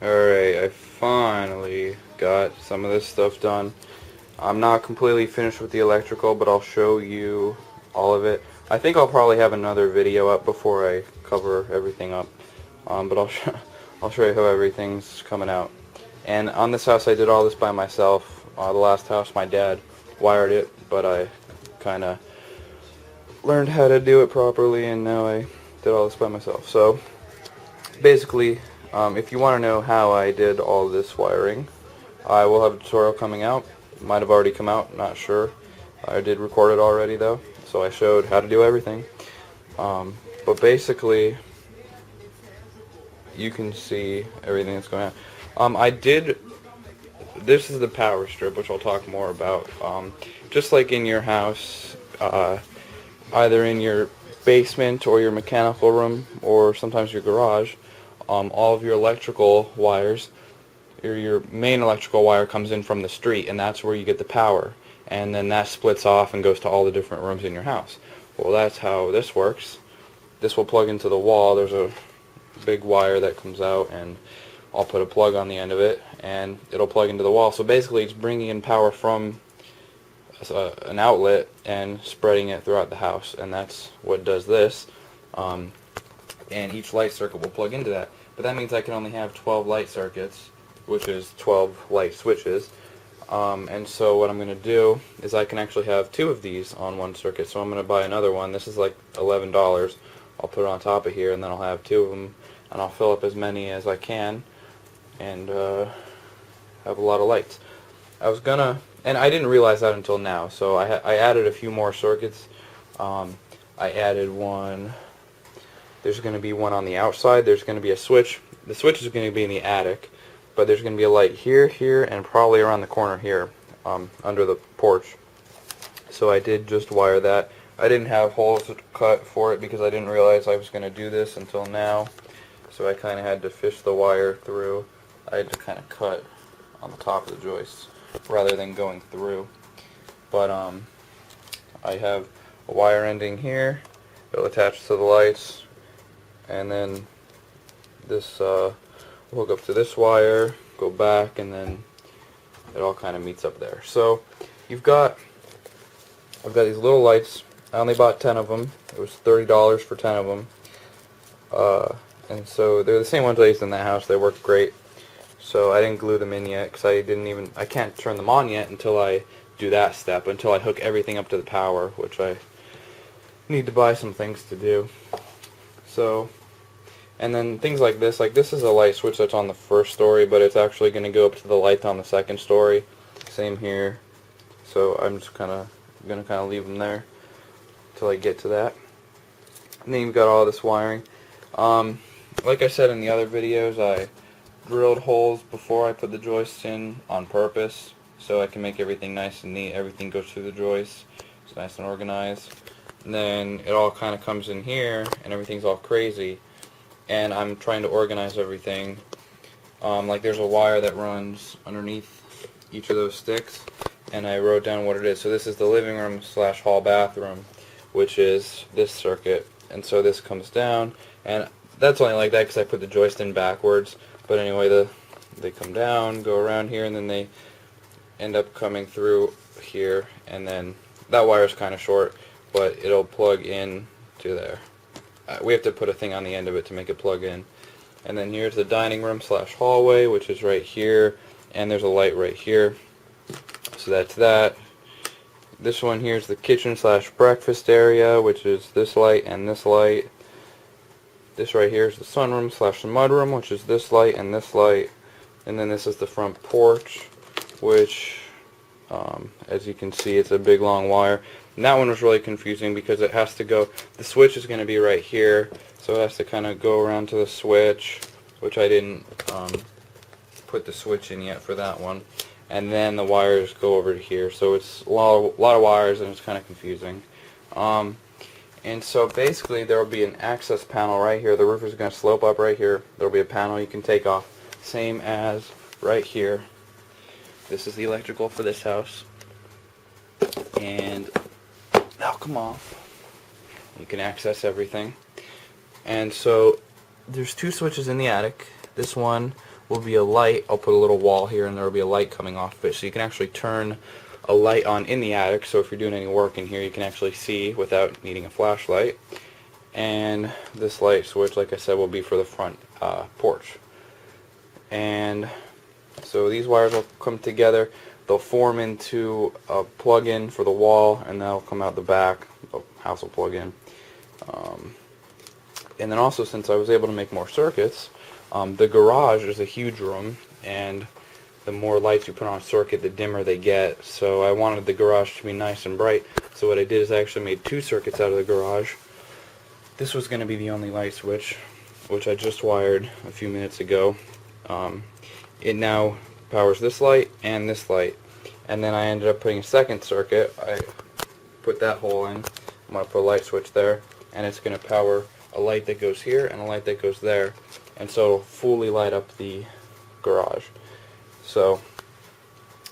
Alright, I finally got some of this stuff done. I'm not completely finished with the electrical, but I'll show you all of it. I think I'll probably have another video up before I cover everything up. But I'll show you how everything's coming out. And on this house I did all this by myself. The last house my dad wired it, but I kind of learned how to do it properly, and now I did all this by myself. So basically, if you want to know how I did all this wiring, I will have a tutorial coming out. It might have already come out, not sure. I did record it already though, so I showed how to do everything. But basically, you can see everything that's going on. This is the power strip, which I'll talk more about. Just like in your house, either in your basement or your mechanical room, or sometimes your garage, all of your electrical wires, your main electrical wire comes in from the street, and that's where you get the power. And then that splits off and goes to all the different rooms in your house. Well, that's how this works. This will plug into the wall. There's a big wire that comes out, and I'll put a plug on the end of it, and it'll plug into the wall. So basically, it's bringing in power from an outlet and spreading it throughout the house, and that's what does this. And each light circuit will plug into that. But that means I can only have 12 light circuits, which is 12 light switches. And so what I'm going to do is I can actually have 2 of these on one circuit. So I'm going to buy another one. This is like $11. I'll put it on top of here, and then I'll have 2 of them, and I'll fill up as many as I can, and have a lot of lights. And I didn't realize that until now, so I added a few more circuits. I added one. There's going to be one on the outside. There's going to be a switch. The switch is going to be in the attic, but there's going to be a light here, here, and probably around the corner here, under the porch. So I did just wire that. I didn't have holes cut for it because I didn't realize I was going to do this until now. So I kind of had to fish the wire through. I had to kind of cut on the top of the joists rather than going through. But I have a wire ending here. It'll attach to the lights, and then this will hook up to this wire, go back, and then it all kind of meets up there. So I've got these little lights. I only bought 10 of them. It was $30 for 10 of them. And so they're the same ones I used in that house. They work great. So I didn't glue them in yet because I can't turn them on yet until I do that step, until I hook everything up to the power, which I need to buy some things to do. So, and then things like this is a light switch that's on the first story, but it's actually going to go up to the light on the second story. Same here. So I'm just going to leave them there until I get to that. And then you've got all this wiring. Like I said in the other videos, I drilled holes before I put the joists in on purpose, so I can make everything nice and neat. Everything goes through the joists. It's nice and organized. And then it all kind of comes in here, and everything's all crazy. And I'm trying to organize everything. Like there's a wire that runs underneath each of those sticks, and I wrote down what it is. So this is the living room / hall bathroom, which is this circuit. And so this comes down, and that's only like that because I put the joist in backwards. But anyway, they come down, go around here, and then they end up coming through here. And then that wire's kind of short, but it'll plug in to there. We have to put a thing on the end of it to make it plug in. And then here's the dining room / hallway, which is right here, and there's a light right here. So that's that. This one here is the kitchen / breakfast area, which is this light and this light. This right here is the sunroom / the mudroom, which is this light and this light. And then this is the front porch, which, as you can see, it's a big long wire. And that one was really confusing because it has to go, the switch is going to be right here, so it has to kind of go around to the switch, which I didn't put the switch in yet for that one. And then the wires go over to here, so it's a lot of wires, and it's kind of confusing. And so basically there will be an access panel right here. The roof is going to slope up right here. There will be a panel you can take off, same as right here. This is the electrical for this house, and that'll come off. You can access everything. And so there's 2 switches in the attic. This one will be a light. I'll put a little wall here, and there will be a light coming off of it, so you can actually turn a light on in the attic, so if you're doing any work in here you can actually see without needing a flashlight. And this light switch, like I said, will be for the front porch. And so these wires will come together, they'll form into a plug-in for the wall, and that'll come out the back, the house will plug in. And then also, since I was able to make more circuits, the garage is a huge room, and the more lights you put on a circuit, the dimmer they get. So I wanted the garage to be nice and bright, so what I did is I actually made 2 circuits out of the garage. This was going to be the only light switch, which I just wired a few minutes ago. It now powers this light and this light. And then I ended up putting a second circuit. I put that hole in. I'm going to put a light switch there, and it's going to power a light that goes here and a light that goes there. And so it'll fully light up the garage. So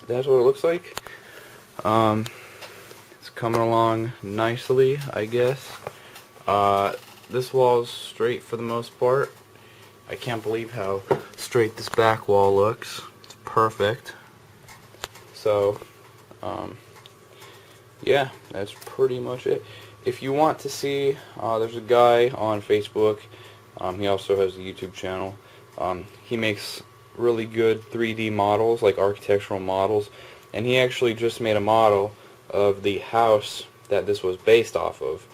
that's what it looks like. It's coming along nicely, I guess. This wall's straight for the most part. I can't believe how straight this back wall looks. It's perfect. So, yeah, that's pretty much it. If you want to see, there's a guy on Facebook. He also has a YouTube channel. He makes really good 3D models, like architectural models, and he actually just made a model of the house that this was based off of.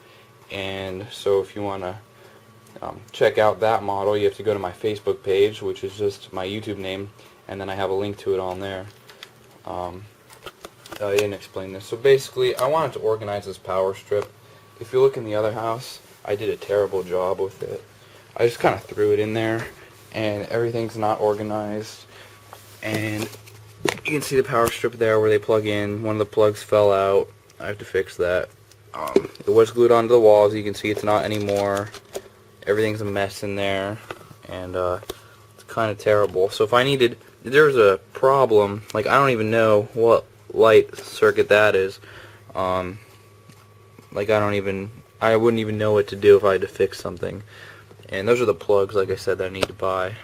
And so if you want to check out that model, you have to go to my Facebook page, which is just my YouTube name, and then I have a link to it on there. I didn't explain this. So basically, I wanted to organize this power strip. If you look in the other house, I did a terrible job with it. I just kind of threw it in there, and everything's not organized. And you can see the power strip there where they plug in. One of the plugs fell out. I have to fix that. It was glued onto the walls. You can see it's not anymore. Everything's a mess in there, and it's kind of terrible. So if there's a problem, like I don't even know what light circuit that is. Like I wouldn't even know what to do if I had to fix something. And those are the plugs, like I said, that I need to buy.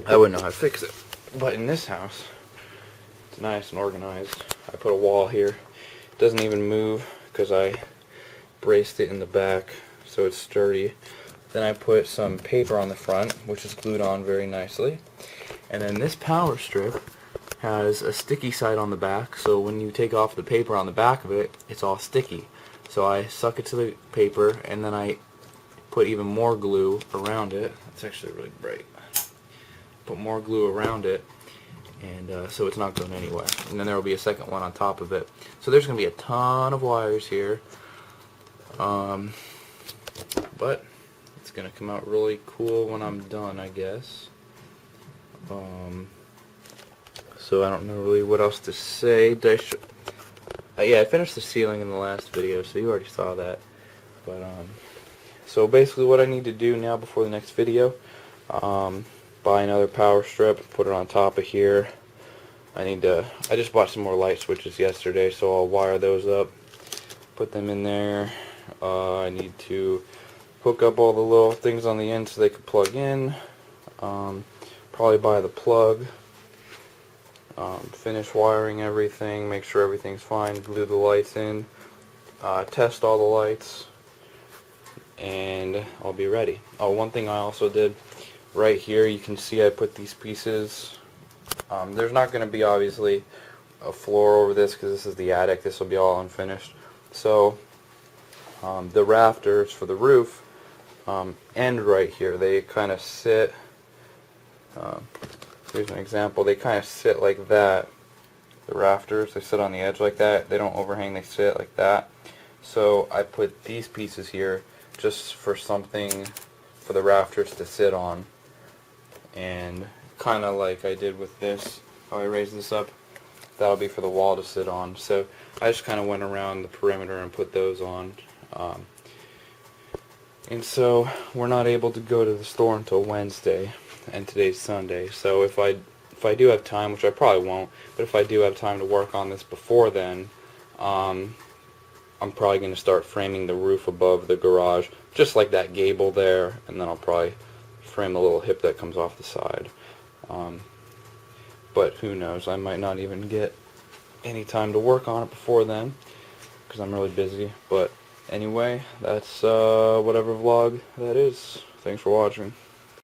I wouldn't know how to fix it. But in this house, it's nice and organized. I put a wall here. It doesn't even move because I braced it in the back so it's sturdy. Then I put some paper on the front, which is glued on very nicely. And then this power strip has a sticky side on the back, so when you take off the paper on the back of it, it's all sticky. So I suck it to the paper, and then I put even more glue around it. It's actually really bright. Put more glue around it, and so it's not going anywhere. And then there will be a second one on top of it. So there's going to be a ton of wires here. But it's going to come out really cool when I'm done, I guess. So I don't know really what else to say. Yeah, I finished the ceiling in the last video, so you already saw that. But so basically what I need to do now before the next video, buy another power strip, put it on top of here. I just bought some more light switches yesterday, so I'll wire those up, put them in there. I need to hook up all the little things on the end so they can plug in. Probably buy the plug. Finish wiring everything, make sure everything's fine, glue the lights in, test all the lights, and I'll be ready. Oh, one thing I also did, right here you can see I put these pieces. There's not going to be obviously a floor over this because this is the attic, this will be all unfinished. So the rafters for the roof end right here. They kind of sit, here's an example, they kind of sit like that. The rafters, they sit on the edge like that. They don't overhang, they sit like that. So I put these pieces here just for something for the rafters to sit on. And kind of like I did with this, how I raised this up, that'll be for the wall to sit on. So I just kind of went around the perimeter and put those on. And so we're not able to go to the store until Wednesday, and today's Sunday. So if I do have time, which I probably won't, but if I do have time to work on this before then, I'm probably going to start framing the roof above the garage, just like that gable there, and then I'll probably frame the little hip that comes off the side. But who knows, I might not even get any time to work on it before then, because I'm really busy. But anyway, that's whatever vlog that is. Thanks for watching.